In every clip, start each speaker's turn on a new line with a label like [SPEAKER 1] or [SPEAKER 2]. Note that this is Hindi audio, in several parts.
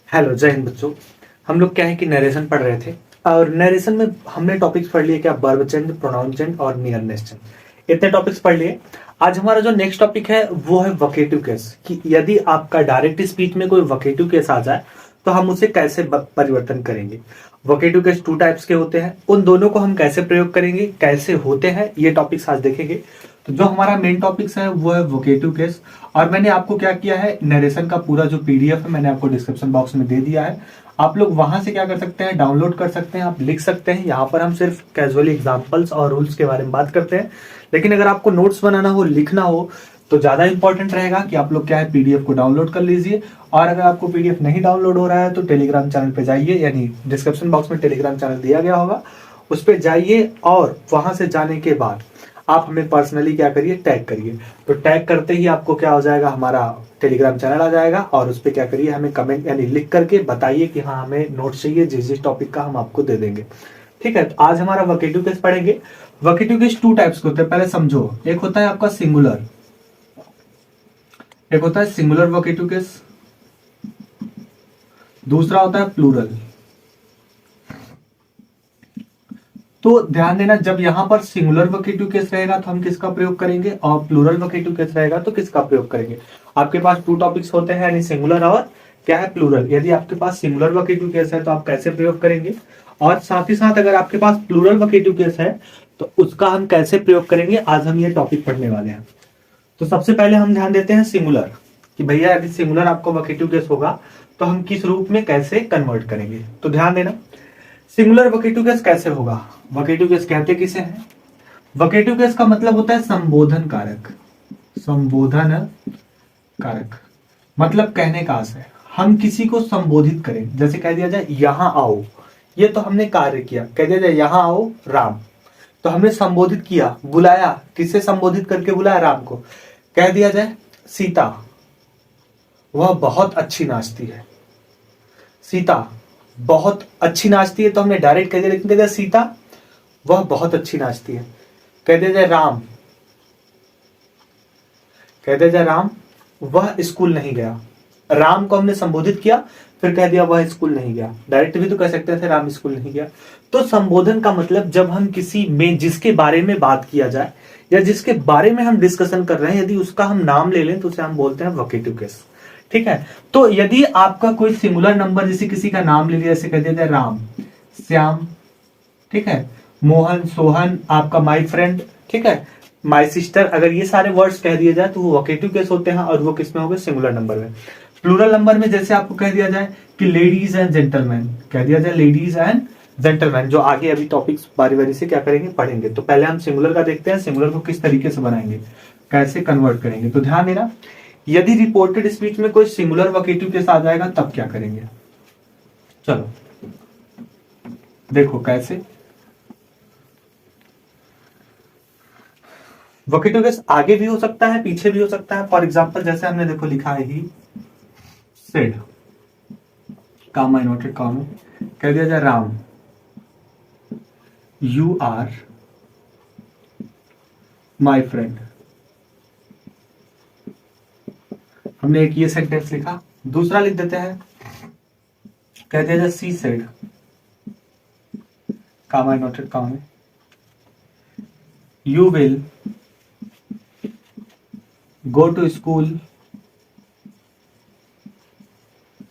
[SPEAKER 1] हेलो, जय हिंद बच्चों। हम लोग क्या है कि नरेशन पढ़ रहे थे और नरेशन में हमने टॉपिक्स पढ़ लिए क्या, वर्ब चेंज, प्रोनाउन चेंज और नियरनेस चेंज। इतने टॉपिक्स पढ़ लिए। आज हमारा जो नेक्स्ट टॉपिक है वो है वोकेटिव केस, कि यदि आपका डायरेक्ट स्पीच में कोई वोकेटिव केस आ जाए तो हम उसे कैसे परिवर्तन करेंगे। वोकेटिव केस टू टाइप्स के होते हैं, उन दोनों को हम कैसे प्रयोग करेंगे, कैसे होते हैं, ये टॉपिक्स आज देखेंगे। तो जो हमारा मेन टॉपिक्स है वो है वोकेटिव केस। और मैंने आपको क्या किया है, नरेशन का पूरा जो पीडीएफ है मैंने आपको डिस्क्रिप्शन बॉक्स में दे दिया है। आप लोग वहां से क्या कर सकते हैं, डाउनलोड कर सकते हैं, आप लिख सकते हैं। यहाँ पर हम सिर्फ कैजुअली एग्जांपल्स और रूल्स के बारे में बात करते हैं। लेकिन अगर आपको नोट्स बनाना हो, लिखना हो, तो ज्यादा इंपॉर्टेंट रहेगा कि आप लोग क्या है, पीडीएफ को डाउनलोड कर लीजिए। और अगर आपको पीडीएफ नहीं डाउनलोड हो रहा है तो टेलीग्राम चैनल पे जाइए, यानी डिस्क्रिप्शन बॉक्स में टेलीग्राम चैनल दिया गया होगा, उस पर जाइए और वहां से जाने के बाद आप हमें पर्सनली क्या करिए, टैग करिए। तो टैग करते ही आपको क्या हो जाएगा, हमारा टेलीग्राम चैनल आ जाएगा और उस पर क्या करिए, हमें कमेंट यानी लिख करके बताइए कि हाँ हमें नोट्स चाहिए, जिस जिस टॉपिक का हम आपको दे देंगे। ठीक है, तो आज हमारा वोकेटिव केस पढ़ेंगे। वोकेटिव केस टू टाइप्स के होते हैं, पहले समझो। एक होता है आपका सिंगुलर, एक होता है सिंगुलर वोकेटिव केस, दूसरा होता है प्लूरल। तो ध्यान देना, जब यहां पर सिंगुलर वोकेटिव केस रहेगा तो हम किसका प्रयोग करेंगे, और प्लूरल वोकेटिव केस रहेगा तो किसका प्रयोग करेंगे। आपके पास टू टॉपिक्स होते हैं, यानी सिंगुलर और क्या है, प्लूरल। यदि आपके पास सिंगुलर वोकेटिव केस है तो आप कैसे प्रयोग करेंगे, और साथ ही साथ अगर आपके पास प्लूरल वोकेटिव केस है तो उसका हम कैसे प्रयोग करेंगे, आज हम ये टॉपिक पढ़ने वाले हैं। तो सबसे पहले हम ध्यान देते हैं सिंगुलर, कि भैया यदि सिंगुलर आपको वोकेटिव केस होगा तो हम किस रूप में कैसे कन्वर्ट करेंगे। तो ध्यान देना, सिंगुलर वोकेटिव केस कैसे होगा। वोकेटिव केस कहते किसे हैं, वोकेटिव केस का मतलब होता है संबोधन कारक। संबोधन कारक मतलब कहने का आशय, हम किसी को संबोधित करें। जैसे कह दिया जाए यहां आओ, ये तो हमने कार्य किया। कह दिया जाए यहां आओ राम, तो हमने संबोधित किया, बुलाया। किससे संबोधित करके बुलाया, राम को। कह दिया जाए सीता वह बहुत अच्छी नाचती है, सीता बहुत अच्छी नाचती है, तो हमने डायरेक्ट कह दिया, लेकिन कह दिया सीता वह बहुत अच्छी नाचती है। कह दिया जाए राम, कह दिया जाए राम वह स्कूल नहीं गया। राम को हमने संबोधित किया, फिर कह दिया वह स्कूल नहीं गया। डायरेक्ट भी तो कह सकते थे राम स्कूल नहीं गया। तो संबोधन का मतलब, जब हम किसी में जिसके बारे में बात किया जाए या जिसके बारे में हम डिस्कशन कर रहे हैं, यदि उसका हम नाम ले लें तो उसे हम बोलते हैं वोकेटिव केस। ठीक है, तो यदि आपका कोई सिंगुलर नंबर, जैसे किसी का नाम ले लिया, जैसे कह दिया जाए राम, श्याम, ठीक है, मोहन, सोहन, आपका माई फ्रेंड, ठीक है, माई सिस्टर, अगर ये सारे वर्ड्स कह दिए जाए तो वो वोकेटिव केस होते हैं, और वो किस में हो गए, सिंगुलर नंबर में। प्लूरल नंबर में जैसे आपको कह दिया जाए कि लेडीज एंड जेंटलमैन, कह दिया जाए लेडीज एंड जेंटलमैन, जो आगे अभी टॉपिक्स बारी बारी से क्या करेंगे, पढ़ेंगे। तो पहले हम सिंगुलर का देखते हैं, सिंगुलर को किस तरीके से बनाएंगे, कैसे कन्वर्ट करेंगे। तो ध्यान देना, यदि रिपोर्टेड स्पीच में कोई सिंगुलर वोकेटिव केस आ जाएगा तब क्या करेंगे। चलो देखो कैसे। वोकेटिव केस आगे भी हो सकता है, पीछे भी हो सकता है। फॉर एग्जाम्पल जैसे हमने देखो लिखा है he said, comma inverted comma, कह दिया जाए Ram you are my friend. हमने एक ये सेंटेंस लिखा, दूसरा लिख देते हैं, कह दिया जाए she said, comma inverted comma, you will go to school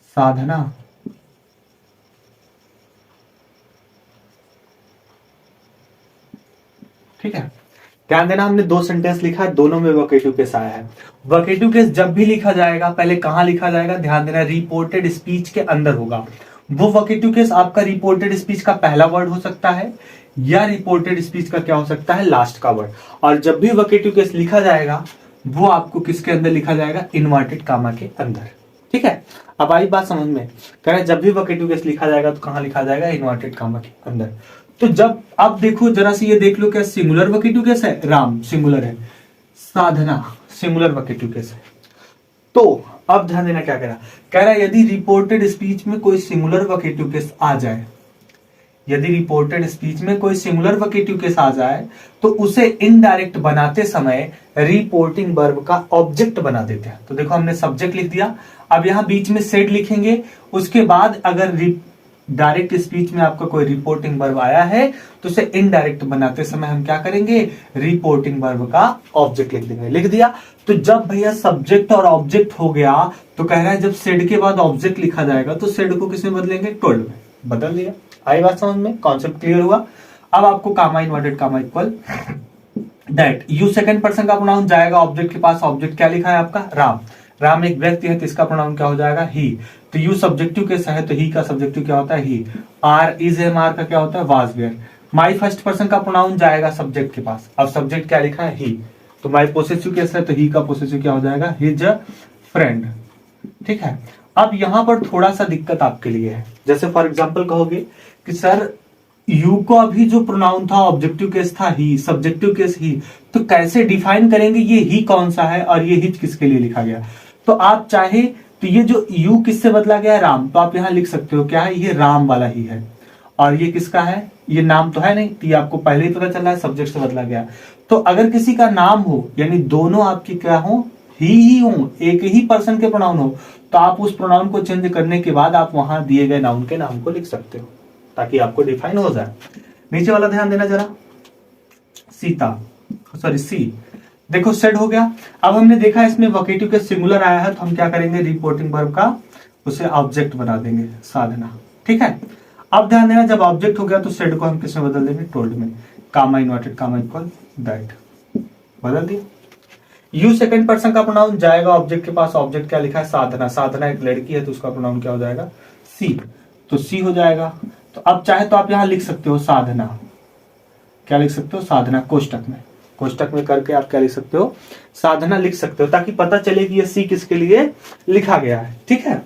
[SPEAKER 1] Sadhana. ठीक है, ध्यान देना, हमने दो सेंटेंस लिखा है, दोनों में वोकेटिव केस आया है। वोकेटिव केस जब भी लिखा जाएगा पहले कहां लिखा जाएगा, ध्यान देना, रिपोर्टेड स्पीच के अंदर होगा। वो वोकेटिव केस आपका रिपोर्टेड स्पीच का पहला वर्ड हो सकता है, या रिपोर्टेड स्पीच का क्या हो सकता है, लास्ट का वर्ड। और जब भी वोकेटिव केस लिखा जाएगा वो आपको किसके अंदर लिखा जाएगा, इन्वर्टेड कामा के अंदर। ठीक है, अब आई बात समझ में, कह रहे जब भी वोकेटिव केस लिखा जाएगा तो कहां लिखा जाएगा, इन्वर्टेड कामा के अंदर। तो जब आप देखो जरा सी, ये देख लो, क्या सिंगुलर वोकेटिव केस है, राम सिंगुलर है, साधना सिंगुलर वोकेटिव केस है। तो अब ध्यान देना क्या कह रहा है, यदि रिपोर्टेड स्पीच में कोई सिंगुलर वोकेटिव केस आ जाए, यदि रिपोर्टेड स्पीच में कोई सिंगुलर वोकेटिव केस आ जाए तो उसे इनडायरेक्ट बनाते समय रिपोर्टिंग वर्ब का ऑब्जेक्ट बना देते हैं। तो देखो हमने सब्जेक्ट लिख दिया, अब यहां बीच में सेड लिखेंगे, उसके बाद अगर डायरेक्ट स्पीच में आपका कोई रिपोर्टिंग वर्ब आया है तो उसे इनडायरेक्ट बनाते समय हम क्या करेंगे, रिपोर्टिंग वर्ब का ऑब्जेक्ट लिख देंगे। लिख दिया तो जब भैया सब्जेक्ट और ऑब्जेक्ट हो गया तो कह रहा है जब सेड के बाद ऑब्जेक्ट लिखा जाएगा तो सेड को किसमें बदलेंगे, टोल्ड में। बदल दिया। आई बात समझ में, कॉन्सेप्ट क्लियर हुआ। अब आपको comma inverted comma equal that you second person का प्रोनाउन जाएगा ऑब्जेक्ट के पास। ऑब्जेक्ट क्या लिखा है आपका, राम। राम एक व्यक्ति है तो इसका प्रोनाउन क्या हो जाएगा, ही। तो यू सब्जेक्टिव केस है तो ही का सब्जेक्टिव क्या होता है, he. Are is am, are का क्या होता है, was were. My first person का प्रोनाउन जाएगा सब्जेक्ट के पास। अब सब्जेक्ट क्या लिखा है, ही। तो माई पोसेसिव केस है तो ही का पोसेसिव क्या हो जाएगा, हिज फ्रेंड। ठीक है। अब यहां पर थोड़ा सा दिक्कत आपके लिए है। जैसे फॉर एग्जाम्पल कहोगे कि सर यू को अभी जो प्रोनाउन था ऑब्जेक्टिव केस था ही, सब्जेक्टिव केस ही, तो कैसे डिफाइन करेंगे ये ही कौन सा है और ये हिज किसके लिए लिखा गया। तो आप चाहे तो ये जो यू किससे बदला गया है, राम, तो आप यहां लिख सकते हो क्या है, ये राम वाला ही है। और ये किसका है, ये नाम तो है नहीं, तो ये आपको पहले ही पता चल रहा है सब्जेक्ट से बदला गया। तो अगर किसी का नाम हो यानी दोनों आपकी क्या हो, ही हो, एक ही पर्सन के प्रोनाउन हो, तो आप उस प्रोनाउन को चेंज करने के बाद आप वहां दिए गए नाउन के नाम को लिख सकते हो ताकि आपको डिफाइन हो जाए। नीचे वाला ध्यान देना जरा, सीता, सॉरी सी। देखो सेड हो गया। अब हमने देखा इसमें वोकेटिव के सिंगुलर आया है तो हम क्या करेंगे, रिपोर्टिंग वर्ब का उसे ऑब्जेक्ट बना देंगे, साधना। ठीक है। अब ध्यान देना जब ऑब्जेक्ट हो गया तो सेड को हम किसमें बदल देंगे, टोल्ड में। कामा इन्वर्टेड कामा इक्वल दैट, बदल दिया। यू सेकंड पर्सन का प्रोनाउन जाएगा ऑब्जेक्ट के पास। ऑब्जेक्ट क्या लिखा है, साधना। साधना एक लड़की है तो उसका प्रोनाउन क्या हो जाएगा, सी। तो सी हो जाएगा। तो अब चाहे तो आप यहां लिख सकते हो साधना, क्या लिख सकते हो, साधना, कोष्टक में। कोष्टक में करके आप क्या लिख सकते हो, साधना लिख सकते हो ताकि पता चले कि ये सी किसके लिए लिखा गया है। ठीक है।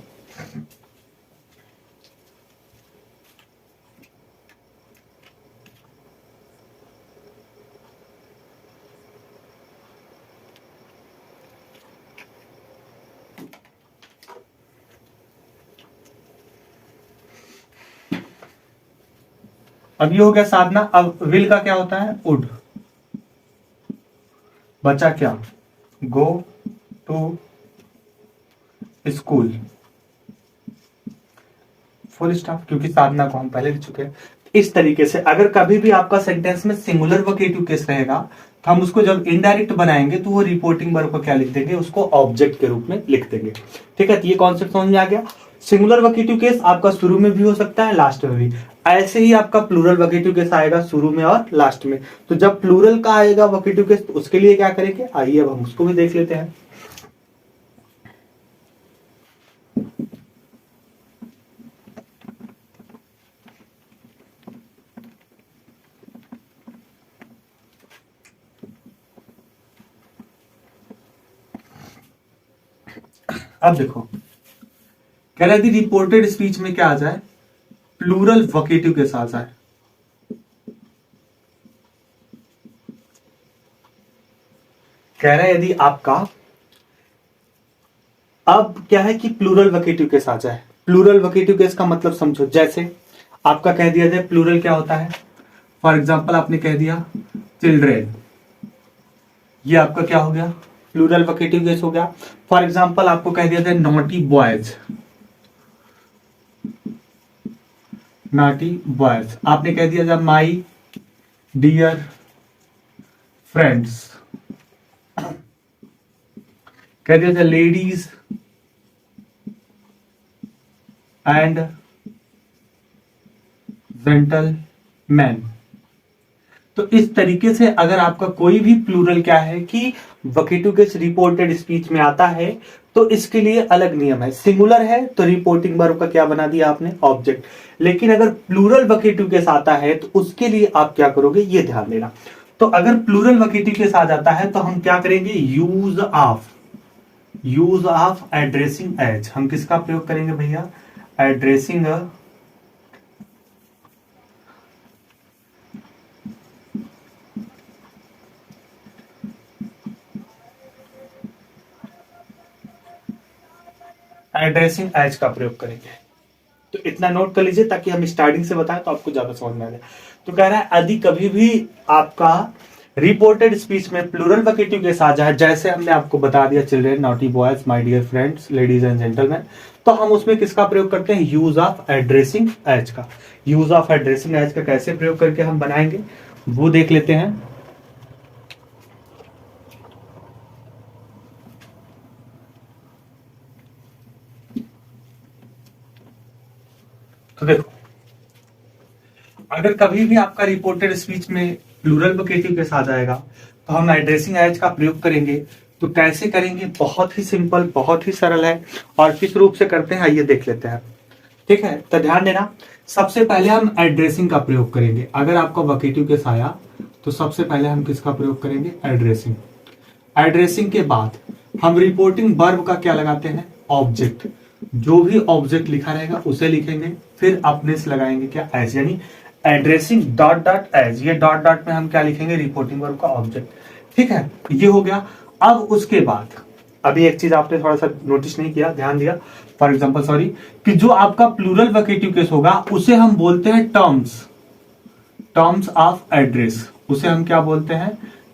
[SPEAKER 1] अब ये हो गया साधना। अब विल का क्या होता है, वुड। बचा क्या, go to school, full stop, क्योंकि साधना को हम पहले लिख चुके हैं। इस तरीके से अगर कभी भी आपका सेंटेंस में सिंगुलर वोकेटिव केस रहेगा तो हम उसको जब इनडायरेक्ट बनाएंगे तो वो रिपोर्टिंग वर्ब को क्या लिख देंगे, उसको ऑब्जेक्ट के रूप में लिख देंगे। ठीक है। तो ये कॉन्सेप्ट समझ में आ गया। सिंगुलर वोकेटिव केस आपका शुरू में भी हो सकता है, लास्ट में भी। ऐसे ही आपका प्लूरल वोकेटिव केस आएगा शुरू में और लास्ट में। तो जब प्लूरल का आएगा वोकेटिव केस तो उसके लिए क्या करेंगे, आइए अब हम उसको भी देख लेते हैं। अब देखो कह रहा है रिपोर्टेड स्पीच में क्या आ जाए, प्लूरल वोकेटिव के साथ आए। कह रहा है यदि आपका अब क्या है कि प्लूरल वोकेटिव केस आ जाए। प्लूरल वोकेटिव केस का मतलब समझो, जैसे आपका कह दिया जाए प्लूरल क्या होता है। फॉर एग्जांपल आपने कह दिया चिल्ड्रेन, ये आपका क्या हो गया, प्लूरल वोकेटिव केस हो गया। फॉर एग्जांपल आपको कह दिया जाए नॉटी बॉयज, नॉटी बॉयज। आपने कह दिया जाए माई डियर फ्रेंड्स, कह दिया जाए लेडीज एंड जेंटलमैन। तो इस तरीके से अगर आपका कोई भी प्लूरल क्या है कि वोकेटिव केस रिपोर्टेड स्पीच में आता है तो इसके लिए अलग नियम है। सिंगुलर है तो रिपोर्टिंग वर्ब का क्या बना दिया आपने, ऑब्जेक्ट। लेकिन अगर प्लूरल वोकेटिव केस आता है तो उसके लिए आप क्या करोगे, ये ध्यान देना। तो अगर प्लूरल वोकेटिव केस आ जाता है तो हम क्या करेंगे, यूज ऑफ एड्रेसिंग एज। हम किसका प्रयोग करेंगे भैया, एड्रेसिंग एड्रेसिंग एज का प्रयोग करेंगे। तो इतना नोट कर लीजिए ताकि हम स्टार्टिंग से बताएं तो आपको ज्यादा समझ में आ जाए। तो कह रहा है यदि कभी भी आपका रिपोर्टेड स्पीच में प्लूरल वोकेटिव के साथ जैसे हमने आपको बता दिया children, naughty boys, my dear friends, ladies and gentleman, तो हम उसमें किसका प्रयोग करते हैं? यूज ऑफ एड्रेसिंग एज का। यूज ऑफ एड्रेसिंग एज का कैसे प्रयोग करके हम बनाएंगे वो देख लेते हैं। तो देखो, अगर कभी भी आपका रिपोर्टेड स्पीच में प्लूरल वोकेटिव के साथ आएगा तो हम एड्रेसिंग एज का प्रयोग करेंगे। तो कैसे करेंगे? बहुत ही सिंपल, बहुत ही सरल है। और किस रूप से करते हैं आइए देख लेते हैं। ठीक है, तो ध्यान देना, सबसे पहले हम एड्रेसिंग का प्रयोग करेंगे। अगर आपका वोकेटिव के साथ आया तो सबसे पहले हम किसका प्रयोग करेंगे? एड्रेसिंग। एड्रेसिंग के बाद हम रिपोर्टिंग वर्ब का क्या लगाते हैं? ऑब्जेक्ट। जो भी ऑब्जेक्ट लिखा रहेगा उसे लिखेंगे, फिर अपने से लगाएंगे क्या? एज, यानी एड्रेसिंग डॉट डॉट एज। ये डॉट डॉट में हम क्या लिखेंगे? रिपोर्टिंग वर्ब का ऑब्जेक्ट। ठीक है, ये हो गया। अब उसके बाद अभी एक चीज आपने थोड़ा सा नोटिस नहीं किया, ध्यान दिया, फॉर एग्जाम्पल सॉरी, कि जो आपका प्लूरल वोकेटिव केस होगा उसे हम बोलते हैं टर्म्स। टर्म्स ऑफ एड्रेस, उसे हम क्या बोलते हैं?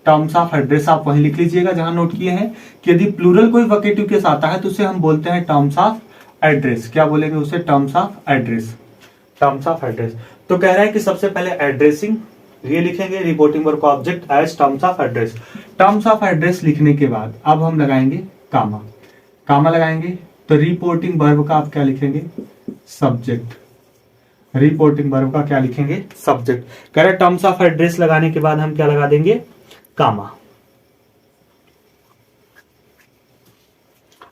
[SPEAKER 1] Terms of address. आप वहीं लिख लीजिएगा जहां नोट किए हैं कि यदि प्लूरल कोई वोकेटिव केस आता है तो उसे हम बोलते हैं टर्म्स ऑफ एड्रेस। क्या बोलेंगे उसे? Terms of address. Terms of address. तो कह रहा है कि सबसे पहले एड्रेसिंग ये लिखेंगे, रिपोर्टिंग वर्ब का object as terms of address. Terms of address लिखने के बाद अब हम लगाएंगे कामा। कामा लगाएंगे तो रिपोर्टिंग वर्ब का आप क्या लिखेंगे? सब्जेक्ट। रिपोर्टिंग वर्ब का क्या लिखेंगे? सब्जेक्ट। कह रहे टर्म्स ऑफ एड्रेस लगाने के बाद हम क्या लगा देंगे? कामा।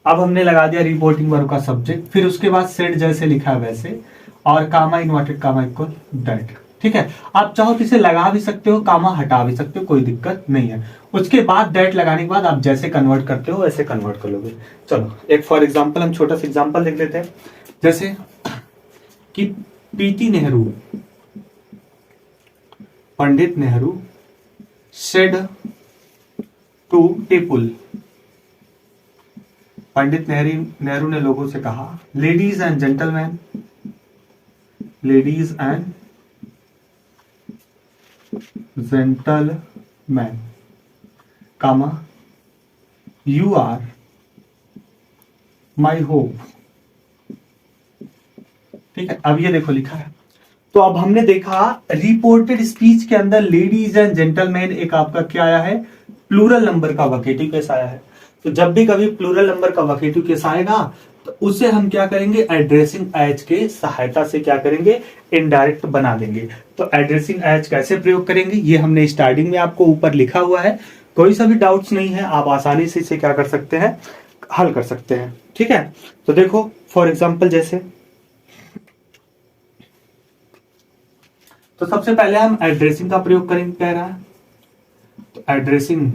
[SPEAKER 1] अब हमने लगा दिया रिपोर्टिंग वर्ब का सब्जेक्ट, फिर उसके बाद सेड जैसे लिखा है वैसे, और कामा इन्वर्टेड कामा इक्वल दैट। ठीक है, आप चाहो तो इसे लगा भी सकते हो, कामा हटा भी सकते हो, कोई दिक्कत नहीं है। उसके बाद दैट लगाने के बाद आप जैसे कन्वर्ट करते हो वैसे कन्वर्ट कर लोगे। चलो एक फॉर एग्जांपल हम छोटा सा एग्जांपल देख लेते हैं। जैसे कि PT Nehru, Pandit Nehru said to people. Pandit Nehru ने लोगों से कहा, ladies and gentleman, ladies and gentleman, comma you are my hope. ठीक है, अब ये देखो लिखा है। तो अब हमने देखा रिपोर्टेड स्पीच के अंदर लेडीज एंड जेंटलमैन एक आपका क्या आया है? प्लूरल नंबर का वोकेटिव केस आया है। तो जब भी कभी प्लूरल नंबर का वोकेटिव केस आएगा तो उसे हम क्या करेंगे? एड्रेसिंग एज के सहायता से क्या करेंगे? इनडायरेक्ट बना देंगे। तो एड्रेसिंग एज कैसे प्रयोग करेंगे ये हमने स्टार्टिंग में आपको ऊपर लिखा हुआ है। कोई सा भी डाउट्स नहीं है, आप आसानी से इसे क्या कर सकते हैं? हल कर सकते हैं। ठीक है, तो देखो फॉर एग्जाम्पल जैसे, तो सबसे पहले हम एड्रेसिंग का प्रयोग करेंगे, कह रहा है। तो एड्रेसिंग,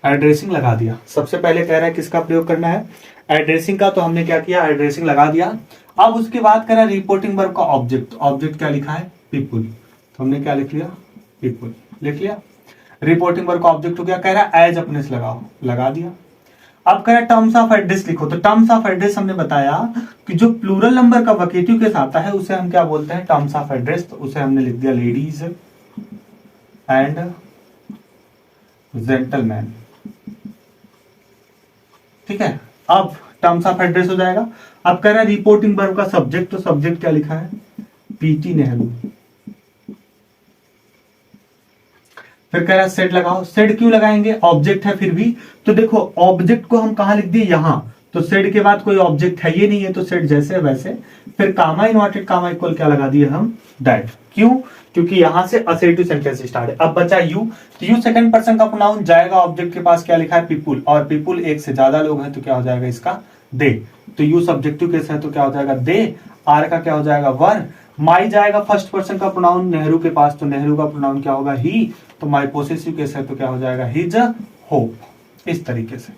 [SPEAKER 1] एड्रेसिंग लगा दिया। सबसे पहले कह रहा है किसका प्रयोग करना है? एड्रेसिंग का। तो हमने क्या किया? एड्रेसिंग लगा दिया। अब उसके बाद कह रहा है रिपोर्टिंग वर्ब का ऑब्जेक्ट। ऑब्जेक्ट क्या लिखा है? पीपुल। तो हमने क्या लिख लिया? पीपुल लिख लिया। रिपोर्टिंग वर्ब का ऑब्जेक्ट हो गया। कह रहा है एज अपने से लगाओ, लगा दिया। अब कह रहा है टर्म्स ऑफ एड्रेस लिखो। तो टर्म्स ऑफ एड्रेस हमने बताया कि जो प्लूरल नंबर का वोकेटिव केस आता है उसे हम क्या बोलते हैं? Terms of address. तो उसे हमने लिख दिया लेडीज एंड जेंटलमैन। ठीक है, अब टर्म्स ऑफ एड्रेस हो जाएगा। अब कह रहा है रिपोर्टिंग वर्ब का सब्जेक्ट। तो सब्जेक्ट क्या लिखा है? पीटी नेहरू। फिर कह रहा है सेड लगाओ। सेड क्यों लगाएंगे? ऑब्जेक्ट है फिर भी। तो देखो ऑब्जेक्ट को हम कहां लिख दिए? यहां। तो सेड के बाद कोई ऑब्जेक्ट है ये नहीं है, तो सेड जैसे वैसे। फिर कामा इन्वर्टेड कामा इक्वल क्या लगा दिए हम? दैट। क्यों? क्योंकि यहां से असर्टिव सेंटेंस स्टार्ट है। अब बचा यू। तो यू सेकंड पर्सन का प्रोनाउन जाएगा ऑब्जेक्ट के पास, क्या लिखा है? पीपुल। और पीपुल एक से ज्यादा लोग हैं तो क्या हो जाएगा इसका? दे। तो यू सब्जेक्टिव केस है तो क्या हो जाएगा? दे। आर का क्या हो जाएगा? वर। माई जाएगा फर्स्ट पर्सन का प्रोनाउन नेहरू के पास, तो नेहरू का प्रोनाउन क्या होगा? ही। तो माई पोसेसिव केस है तो क्या हो जाएगा? His hope. इस तरीके से।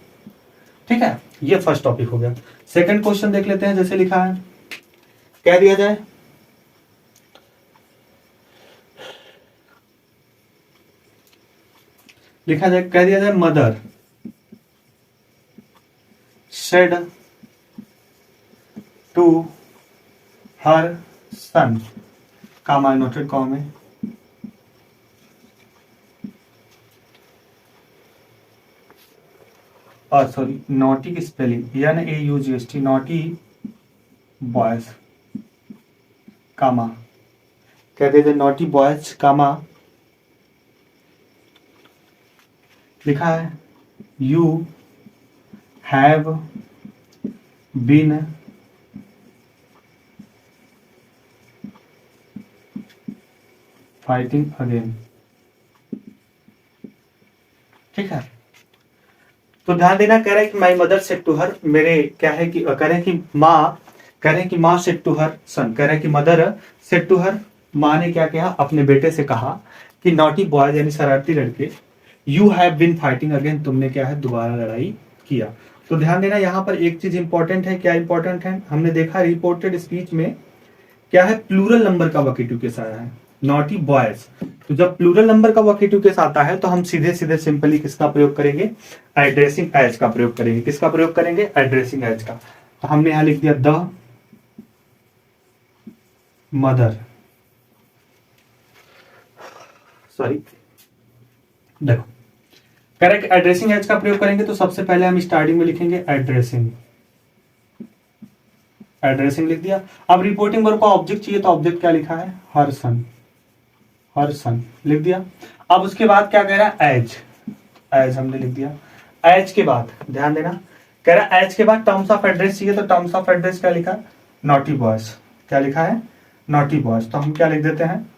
[SPEAKER 1] ठीक है, ये फर्स्ट टॉपिक हो गया। सेकंड क्वेश्चन देख लेते हैं। जैसे लिखा है, कह दिया जाए लिखा जाए कह दिया जाए mother said to her son, comma inverted comma में, और सॉरी नॉटी की spelling NAUGST, naughty boys comma, कहते थे नॉटी बॉयज कामा, लिखा है you have been fighting again. ठीक है, तो ध्यान देना, कह रहे हैं कि my mother said to her, मेरे क्या है कि कह रहे हैं कि माँ, कह रहे हैं कि माँ सेड टू हर सन, कह रहे हैं कि मदर सेड टू हर, माँ ने क्या किया, अपने बेटे से कहा कि नॉटी बॉयज यानी शरारती लड़के, you have been fighting again, तुमने क्या है दोबारा लड़ाई किया। तो ध्यान देना यहाँ पर एक चीज इंपॉर्टेंट है, क्या इंपॉर्टेंट है, हमने देखा रिपोर्टेड स्पीच में क्या है, प्लूरल नंबर का वोकेटिव केस आया है, नॉटी बॉयज। तो जब प्लूरल नंबर का वोकेटिव केस आता है तो हम सीधे सीधे सिंपली किसका प्रयोग करेंगे, एड्रेसिंग एज का प्रयोग करेंगे। किसका प्रयोग करेंगे, एड्रेसिंग एज का। तो हमने यहां लिख दिया द मदर, सॉरी देखो, करेक्ट, एड्रेसिंग एज का प्रयोग करेंगे तो सबसे पहले हम स्टार्टिंग में लिखेंगे एड्रेसिंग, एड्रेसिंग लिख दिया। अब रिपोर्टिंग वर्ब का ऑब्जेक्ट चाहिए, तो ऑब्जेक्ट क्या लिखा है, हर सन, हर सन लिख दिया। अब उसके बाद क्या कह रहा है, एज, एज हमने लिख दिया। एज के बाद ध्यान देना, कह रहा है एज के बाद टर्म्स ऑफ एड्रेस चाहिए, तो टर्म्स ऑफ एड्रेस क्या लिखा है, नॉटी बॉयज, क्या लिखा है, नॉटी बॉयज। तो हम क्या लिख देते हैं,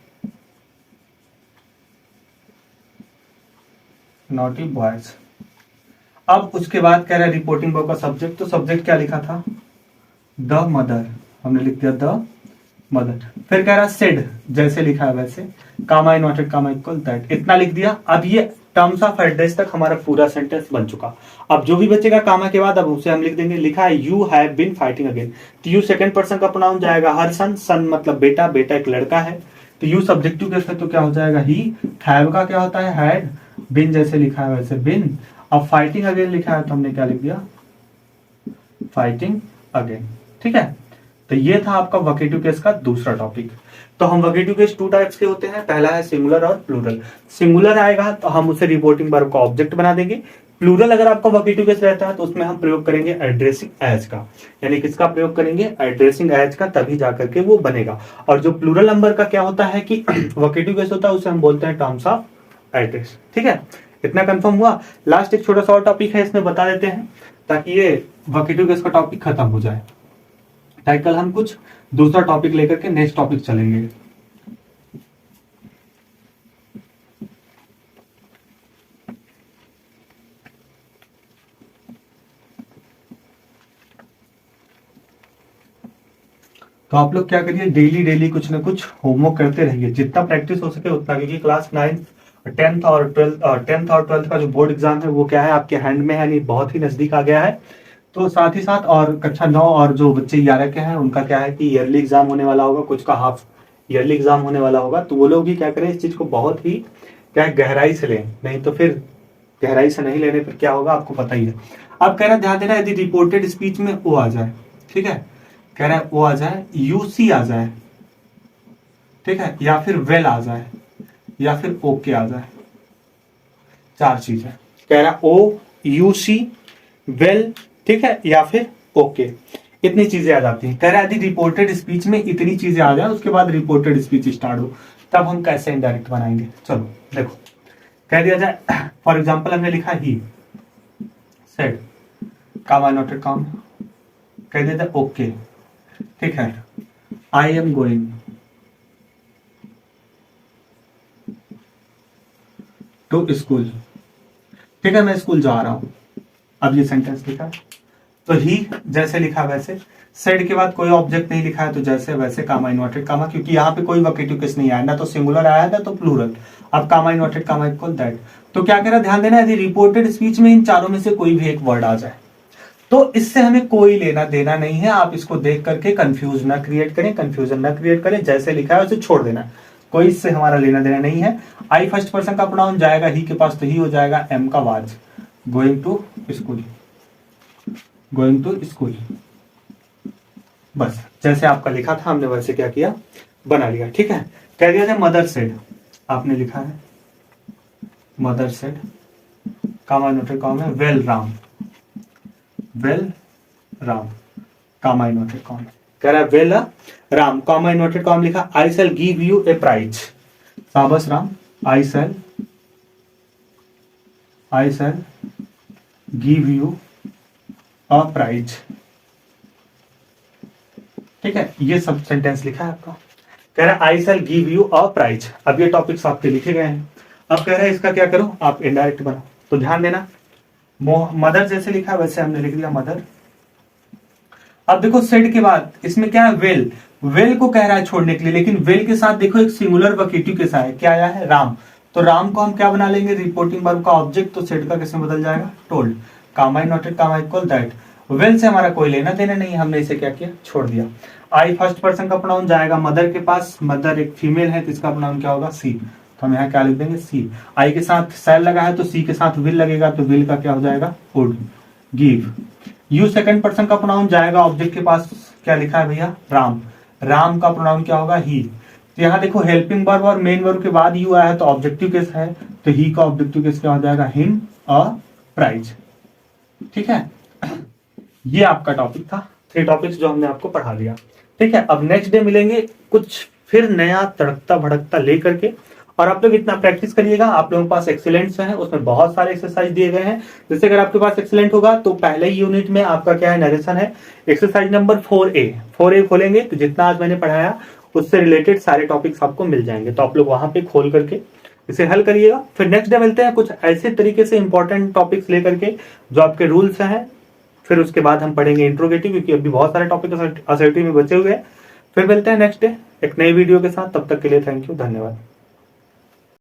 [SPEAKER 1] नॉटी बॉयज। अब उसके बाद कह रहा है रिपोर्टिंग वर्ब का सब्जेक्ट, तो सब्जेक्ट क्या लिखा था, द मदर, हमने लिख दिया द मदर। फिर कह रहा सेड, जैसे लिखा है वैसे, कामा इन्वर्टेड कामा इक्वल दैट, इतना लिख दिया। अब ये टर्म्स ऑफ एड्रेस तक हमारा पूरा सेंटेंस बन चुका। अब जो भी बचेगा कामा के बाद, अब उसे हम लिख देंगे, लिखा है you have been fighting again, तो यू सेकंड पर्सन का प्रोनाउन जाएगा हर सन, सन मतलब बेटा, बेटा एक लड़का है, तो यू सब्जेक्टिव केस है, तो क्या हो जाएगा ही। हैव का क्या होता है हैड, बिन जैसे लिखा है वैसे बिन। अब फाइटिंग अगेन लिखा है, तो हमने क्या लिख दिया, फाइटिंग अगेन। ठीक है, तो ये था आपका वोकेटिव केस का दूसरा टॉपिक। तो हम वोकेटिव केस टू टाइप्स के होते हैं, पहला है सिंगुलर और प्लूरल। सिंगुलर आएगा तो हम उसे रिपोर्टिंग वर्ब का ऑब्जेक्ट बना देंगे। प्लूरल अगर आपका वोकेटिव केस रहता है तो उसमें हम प्रयोग करेंगे एड्रेसिंग एज का, यानी किसका प्रयोग करेंगे, एड्रेसिंग एज का, तभी जाकर के वो बनेगा। और जो प्लूरल नंबर का क्या होता है कि वोकेटिव केस होता है, उसे हम बोलते हैं टर्म्स ऑफ एड्रेस। ठीक है, इतना कंफर्म हुआ। लास्ट एक छोटा सा और टॉपिक है, इसमें बता देते हैं ताकि ये वोकेटिव केस का टॉपिक खत्म हो जाए, ताकि कल हम कुछ दूसरा टॉपिक लेकर के नेक्स्ट टॉपिक चलेंगे। तो आप लोग क्या करिए, डेली डेली कुछ ना कुछ होमवर्क करते रहिए, जितना प्रैक्टिस हो सके उतना, क्योंकि क्लास 9th 10th और 12th का जो बोर्ड एग्जाम है वो क्या है आपके हैंड में है, यानी बहुत ही नजदीक आ गया है। तो साथ ही साथ और कक्षा 9 और जो बच्चे 11 के हैं उनका क्या है कि ईयरली एग्जाम होने वाला होगा, कुछ का हाफ ईयरली एग्जाम होने वाला होगा, तो वो लोग भी क्या करें, इस चीज को बहुत ही क्या है गहराई से लें, नहीं तो फिर गहराई से नहीं लेने पर क्या होगा आपको पता ही है। अब कह रहा है ध्यान देना, यदि रिपोर्टेड स्पीच में ओ आ जाए, ठीक है, कह रहा है ओ आ जाए, यूसी आ जाए, ठीक है, या फिर वेल आ जाए, या फिर ओके आ जाए, चार चीज है। कह रहा है ओ, यूसी, वेल, ठीक है, या फिर ओके, इतनी चीजें आ जाती हैं। कह रहा है यदि रिपोर्टेड स्पीच में इतनी चीजें आ जाए, उसके बाद रिपोर्टेड स्पीच स्टार्ट हो, तब हम कैसे इनडायरेक्ट बनाएंगे। चलो देखो, कह दिया जाए फॉर एग्जाम्पल हमने लिखा ही सेड, कामा नोटेड काम, कह दिया जाए ओके, ठीक है, I am going to school, ठीक है, मैं स्कूल जा रहा हूं। अब ये सेंटेंस लिखा, तो ही जैसे लिखा वैसे, सेड के बाद कोई ऑब्जेक्ट नहीं लिखा है, तो जैसे वैसे, कामा इन्वर्टेड कामा, क्योंकि यहाँ पे कोई वोकेटिव केस नहीं आया, ना तो सिंगुलर आया ना तो प्लूरल। अब कामा इन्वर्टेड कामा इक्वल दैट, तो क्या कह रहा है ध्यान देना, यदि रिपोर्टेड स्पीच में इन चारों में से कोई भी एक वर्ड आ जाए तो इससे हमें कोई लेना देना नहीं है। आप इसको देख करके कंफ्यूज ना क्रिएट करें, कंफ्यूजन ना क्रिएट करें, जैसे लिखा है उसे छोड़ देना, कोई इससे हमारा लेना देना नहीं है। आई फर्स्ट पर्सन का प्रोनाउन जाएगा ही के पास, तो ही हो जाएगा एम का was, going to school, going to school, बस जैसे आपका लिखा था हमने वैसे क्या किया, बना लिया। ठीक है, कह दिया था मदर सेड, आपने लिखा है mother said, comma inverted comma है, well Ram, well Ram, comma inverted comma कह रहा है well Ram, comma inverted comma लिखा, I shall give you a prize, शाबाश Ram, I shall give you a prize. ठीक है, ये सब सेंटेंस लिखा है आपका। कह रहा है I shall give you a prize. अब ये टॉपिक्स आपके लिखे गए हैं। अब कह रहा है इसका क्या करो, आप इनडायरेक्ट बनाओ। तो ध्यान देना, मदर जैसे लिखा है वैसे हमने लिख दिया मदर। अब देखो सेड के बाद इसमें क्या है, वेल, वेल को कह रहा है छोड़ने के लिए, लेकिन वेल के साथ देखो एक सिंगुलर वोकेटिव के साथ है, क्या आया है, राम। तो राम को हम क्या बना लेंगे, रिपोर्टिंग वर्ब का ऑब्जेक्ट, तो सेड का किसमें बदल जाएगा, told, comma noted, comma equal that. Well से हमारा कोई लेना देना नहीं, हमने इसे क्या किया, छोड़ दिया। आई फर्स्ट पर्सन का प्रोनाउन जाएगा मदर के पास, मदर एक फीमेल है तो इसका प्रोनाउन क्या होगा, सी। तो हम यहाँ क्या लिख देंगे, सी। आई के साथ सेल लगा है तो सी के साथ विल लगेगा, तो विल का क्या हो जाएगा, would, give. You second person का प्रोनाउन जाएगा ऑब्जेक्ट के पास, क्या लिखा है भैया, राम, राम का प्रोनाउन क्या होगा, ही। तो यहाँ देखो हेल्पिंग वर्ब और मेन वर्ब के बाद यू आया है तो ऑब्जेक्टिव केस है, तो ही का ऑब्जेक्टिव केस क्या हो जाएगा, हिम अ प्राइज। ठीक है, ये आपका टॉपिक था, 3 टॉपिक्स जो हमने आपको पढ़ा दिया। ठीक है, अब नेक्स्ट डे मिलेंगे कुछ फिर नया तड़कता भड़कता लेकर के, और आप लोग इतना प्रैक्टिस करिएगा। आप लोगों के पास एक्सीलेंट्स है, उसमें बहुत सारे एक्सरसाइज दिए गए हैं। जैसे अगर आपके पास एक्सीलेंट होगा तो पहले ही यूनिट में आपका क्या है, नरेशन है। एक्सरसाइज नंबर 4A खोलेंगे तो जितना आज मैंने पढ़ाया उससे रिलेटेड सारे टॉपिक्स आपको मिल जाएंगे, तो आप लोग वहां पे खोल करके इसे हल करिएगा। फिर नेक्स्ट डे मिलते हैं कुछ ऐसे तरीके से इंपॉर्टेंट टॉपिक्स लेकर के जो आपके रूल्स हैं। फिर उसके बाद हम पढ़ेंगे इंट्रोगेटिव, क्योंकि अभी बहुत सारे टॉपिक असर्टिव में बचे हुए हैं। फिर मिलते हैं नेक्स्ट डे एक नई वीडियो के साथ, तब तक के लिए थैंक यू, धन्यवाद।